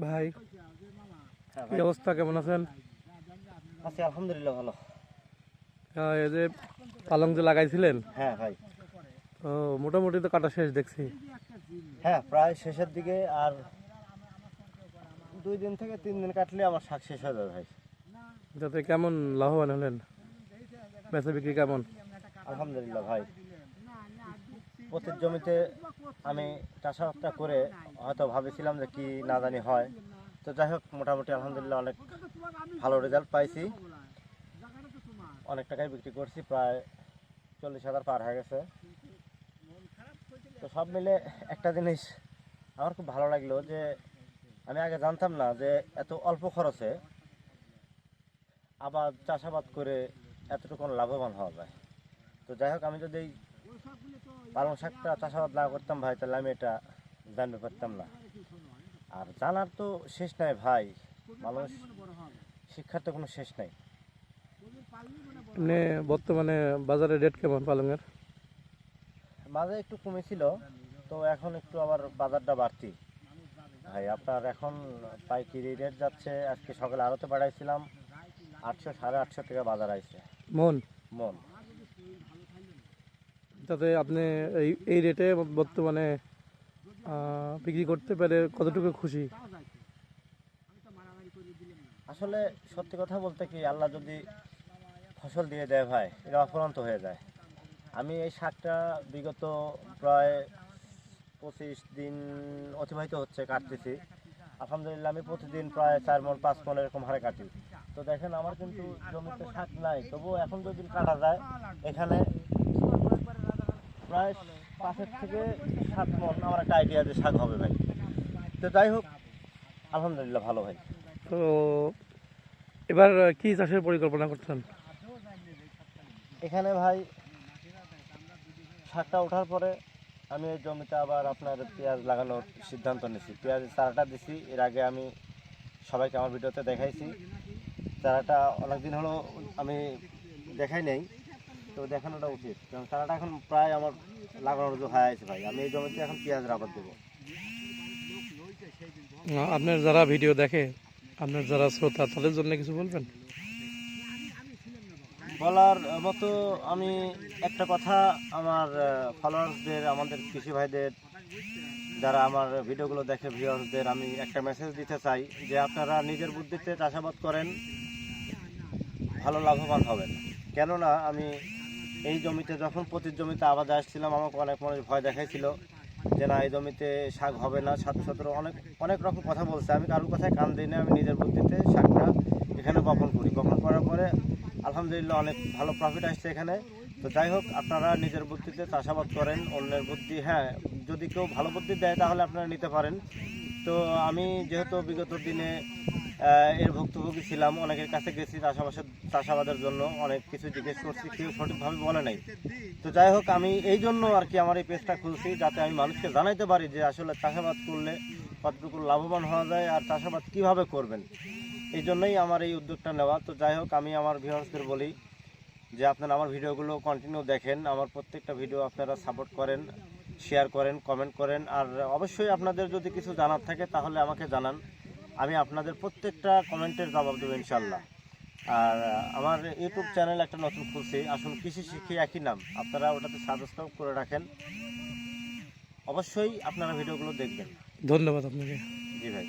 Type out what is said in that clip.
ভাই কি অবস্থা, কেমন আছেন? আছি আলহামদুলিল্লাহ ভালো। এই যে পালং যে লাগাইছিলেন, হ্যাঁ ভাই, ও মোটামুটি তো কাটা শেষ দেখছি। হ্যাঁ প্রায় শেষের দিকে, আর 2 দিন থেকে 3 দিন কাটলে আমার শাক শেষ হয়ে যাবে ভাই। যাতে কেমন লাভবান হলেন, বেচা বিক্রি কেমন? আলহামদুলিল্লাহ ভাই, প্রতি জমিতে আমি চাষাবাদটা করে হয়তো ভাবেছিলাম যে কি না জানি হয়, তো যাই হোক মোটামুটি আলহামদুলিল্লাহ অনেক ভালো রেজাল্ট পাইছি। অনেক টাকায় বিক্রি করছি, প্রায় 40,000 পার হয়ে গেছে। তো সব মিলে একটা জিনিস আমার খুব ভালো লাগলো যে আমি আগে জানতাম না যে এত অল্প খরচে আবার চাষাবাদ করে এতটুকু লাভবান হওয়া যায়। তো যাই হোক, আমি যদি এই পালং শাকটা চাষাবাদ না করতাম ভাই, তাহলে আমি এটা জানতে পারতাম না। আর জানার তো শেষ নাই ভাই, মানুষ শিক্ষার তো কোনো শেষ নাই। এমনি বর্তমানে বাজারে রেট কেমন পালংয়ের? মাঝে একটু কমেছিল, তো এখন একটু আবার বাজারটা বাড়তি ভাই। আপনার এখন পাইকারি রেট যাচ্ছে, আজকে সকালে আড়তে বাড়াইছিলাম 800 850 টাকা বাজার আইছে মন মন। তাতে আপনি এই রেটে বর্তমানে বিক্রি করতে পেরে কতটুকু খুশি? আসলে সত্যি কথা বলতে কি, আল্লাহ যদি ফসল দিয়ে দেয় ভাই, এটা অফুরন্ত হয়ে যায়। আমি এই শাকটা বিগত প্রায় 25 দিন অতিবাহিত হচ্ছে কাটতেছি। আলহামদুলিল্লাহ আমি প্রতিদিন প্রায় 4 মণ 5 মণ এরকম হারে কাটি। তো দেখেন আমার কিন্তু জমিতে শাক নাই, তবুও এখন যদি কাটা যায় এখানে প্রায় 5 থেকে 7 মণ আমার একটা আইডিয়া যে শাক হবে ভাই। তো যাই হোক আলহামদুলিল্লাহ ভালো ভাই। তো এবার কি চাষের পরিকল্পনা করছেন? এখানে ভাই শাকটা ওঠার পরে আমি এই জমিতে আবার আপনার পেঁয়াজ লাগানোর সিদ্ধান্ত নিয়েছি। পেঁয়াজের চারাটা দিছি, এর আগে আমি সবাইকে আমার ভিডিওতে দেখাইছি। চারাটা অনেকদিন হলো আমি দেখাই নেই, তো দেখানোটা উচিত, কারণ চারাটা এখন প্রায় আমার লাগানোর হয়ে আছে ভাই। আমি এই জমিতে এখন পেঁয়াজের আবাদ দেবো। আপনার যারা ভিডিও দেখে, আপনার যারা শ্রোতা, তাদের জন্য কিছু বলবেন? বলার মতো আমি একটা কথা আমার ফলোয়ার্সদের, আমাদের কৃষি ভাইদের, যারা আমার ভিডিওগুলো দেখে ভিউয়ার্সদের আমি একটা মেসেজ দিতে চাই যে আপনারা নিজের বুদ্ধিতে চাষাবাদ করেন, ভালো লাভবান হবেন। কেননা আমি এই জমিতে যখন প্রতি জমিতে আবাদে আসছিলাম, আমাকে অনেক মানুষ ভয় দেখাইছিল যে না এই জমিতে শাক হবে না, 7-17 অনেক রকম কথা বলছে। আমি কারোর কথায় কান দিই না, আমি নিজের বুদ্ধিতে শাকটা এখানে বপন করি। বপন করার পরে আলহামদুলিল্লাহ অনেক ভালো প্রফিট আসছে এখানে। তো যাই হোক, আপনারা নিজের বুদ্ধিতে চাষাবাদ করেন, অন্যের বুদ্ধি, হ্যাঁ যদি কেউ ভালো বুদ্ধি দেয় তাহলে আপনারা নিতে পারেন। তো আমি যেহেতু বিগত দিনে এর ভুক্তভোগী ছিলাম, অনেকের কাছে গেছি চাষাবাদের জন্য, অনেক কিছু জিজ্ঞেস করছি, কেউ সঠিকভাবে বলে নাই। তো যাই হোক, আমি এই জন্য আর কি আমার এই পেজটা খুলছি, যাতে আমি মানুষকে জানাইতে পারি যে আসলে চাষাবাদ করলে কতটুকু লাভবান হওয়া যায় আর চাষাবাদ কিভাবে করবেন। এই জন্যই আমার এই উদ্যোগটা নেওয়া। তো যাই হোক, আমি আমার ভিউয়ার্সদের বলি যে আপনারা আমার ভিডিওগুলো কন্টিনিউ দেখেন, আমার প্রত্যেকটা ভিডিও আপনারা সাপোর্ট করেন, শেয়ার করেন, কমেন্ট করেন। আর অবশ্যই আপনাদের যদি কিছু জানার থাকে তাহলে আমাকে জানান, আমি আপনাদের প্রত্যেকটা কমেন্টের জবাব দেবো ইনশাল্লাহ। আর আমার ইউটিউব চ্যানেল একটা নতুন খুলছি, আসুন কৃষি শিখি, একই নাম, আপনারা ওটাতে সাবস্ক্রাইব করে রাখেন, অবশ্যই আপনারা ভিডিওগুলো দেখবেন। ধন্যবাদ আপনাকে। জি ভাই।